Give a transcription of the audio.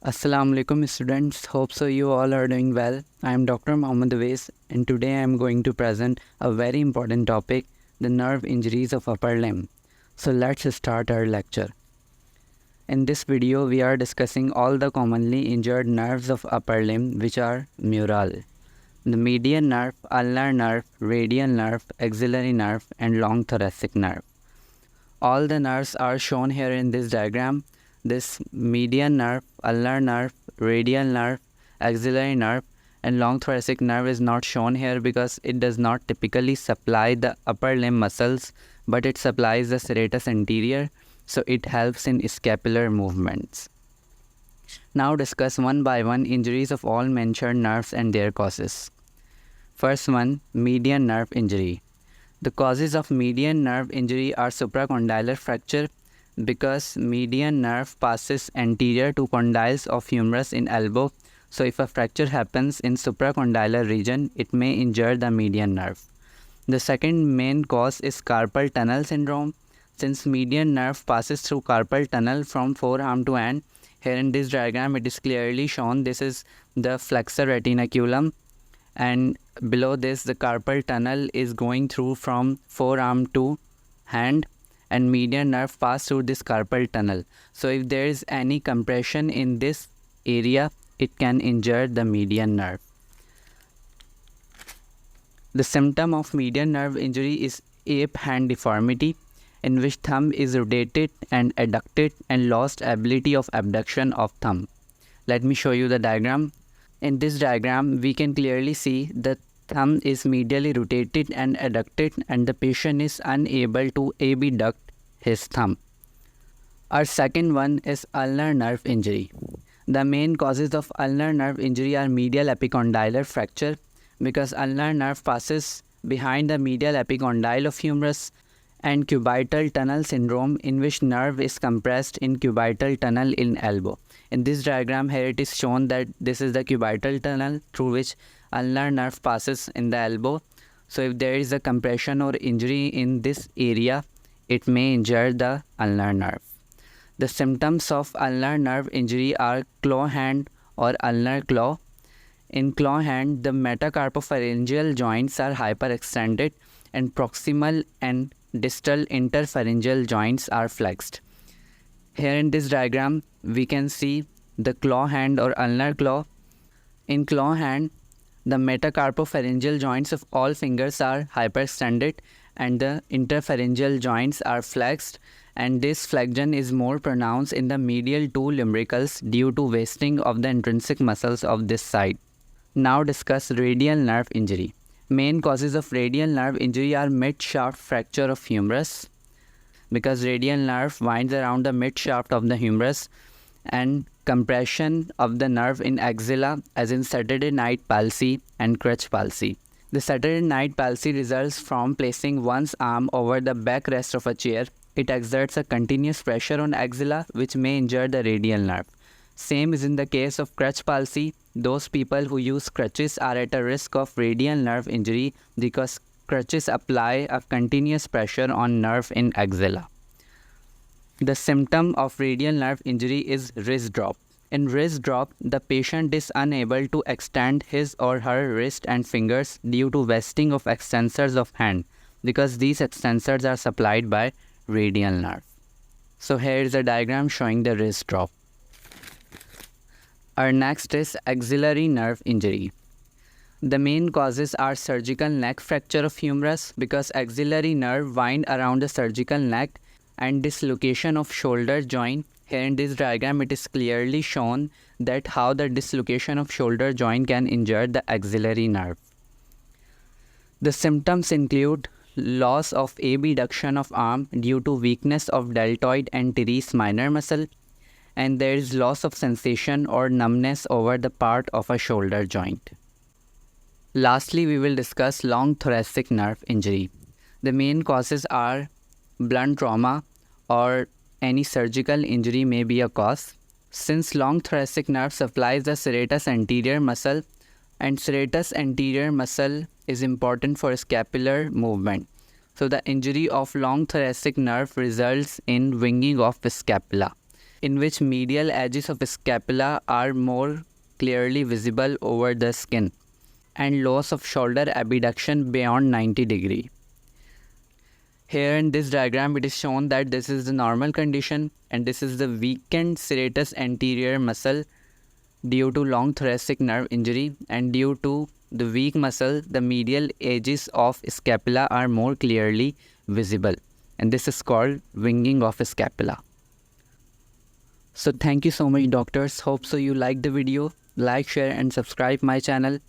Assalamu alaikum students, hope so you all are doing well. I am Dr. Mohammad Awais and today I am going to present a very important topic, the nerve injuries of upper limb. So let's start our lecture. In this video we are discussing all the commonly injured nerves of upper limb which are mural. The median nerve, ulnar nerve, radial nerve, axillary nerve and long thoracic nerve. All the nerves are shown here in this diagram. This median nerve, ulnar nerve, radial nerve, axillary nerve and long thoracic nerve is not shown here because it does not typically supply the upper limb muscles, but it supplies the serratus anterior, so it helps in scapular movements. Now discuss one by one injuries of all mentioned nerves and their causes. First one, median nerve injury. The causes of median nerve injury are supracondylar fracture because median nerve passes anterior to condyles of humerus in elbow. So if a fracture happens in supracondylar region, it may injure the median nerve. The second main cause is carpal tunnel syndrome. Since median nerve passes through carpal tunnel from forearm to hand, here in this diagram it is clearly shown this is the flexor retinaculum, and below this the carpal tunnel is going through from forearm to hand and median nerve pass through this carpal tunnel. So if there is any compression in this area, it can injure the median nerve. The symptom of median nerve injury is ape hand deformity, in which thumb is rotated and adducted and lost ability of abduction of thumb. Let me show you the diagram. In this diagram, we can clearly see the thumb is medially rotated and adducted and the patient is unable to abduct his thumb. Our second one is ulnar nerve injury. The main causes of ulnar nerve injury are medial epicondylar fracture because ulnar nerve passes behind the medial epicondyle of humerus, and cubital tunnel syndrome, in which nerve is compressed in cubital tunnel in elbow. In this diagram here it is shown that this is the cubital tunnel through which ulnar nerve passes in the elbow. So if there is a compression or injury in this area, it may injure the ulnar nerve. The symptoms of ulnar nerve injury are claw hand or ulnar claw. In claw hand, the metacarpopharyngeal joints are hyperextended and proximal and distal interpharyngeal joints are flexed. Here in this diagram, we can see the claw hand or ulnar claw. In claw hand, the metacarpopharyngeal joints of all fingers are hyperextended and the interpharyngeal joints are flexed, and this flexion is more pronounced in the medial two lumbricals due to wasting of the intrinsic muscles of this side. Now discuss radial nerve injury. Main causes of radial nerve injury are mid-shaft fracture of humerus because radial nerve winds around the mid-shaft of the humerus, and compression of the nerve in axilla as in Saturday night palsy and crutch palsy. The Saturday night palsy results from placing one's arm over the backrest of a chair. It exerts a continuous pressure on axilla which may injure the radial nerve. Same is in the case of crutch palsy. Those people who use crutches are at a risk of radial nerve injury because crutches apply a continuous pressure on nerve in axilla. The symptom of radial nerve injury is wrist drop. In wrist drop, the patient is unable to extend his or her wrist and fingers due to wasting of extensors of hand because these extensors are supplied by radial nerve. So here is a diagram showing the wrist drop. Our next is axillary nerve injury. The main causes are surgical neck fracture of humerus because axillary nerve wind around the surgical neck, and dislocation of shoulder joint. Here in this diagram it is clearly shown that how the dislocation of shoulder joint can injure the axillary nerve. The symptoms include loss of abduction of arm due to weakness of deltoid and teres minor muscle, and there is loss of sensation or numbness over the part of a shoulder joint. Lastly, we will discuss long thoracic nerve injury. The main causes are blunt trauma or any surgical injury may be a cause. Since long thoracic nerve supplies the serratus anterior muscle, and serratus anterior muscle is important for scapular movement. So the injury of long thoracic nerve results in winging of the scapula. in which medial edges of scapula are more clearly visible over the skin, and loss of shoulder abduction beyond 90 degree. Here in this diagram, it is shown that this is the normal condition and this is the weakened serratus anterior muscle due to long thoracic nerve injury, and due to the weak muscle, the medial edges of scapula are more clearly visible, and this is called winging of scapula. So thank you so much doctors. Hope so you like the video. Like, share and subscribe my channel.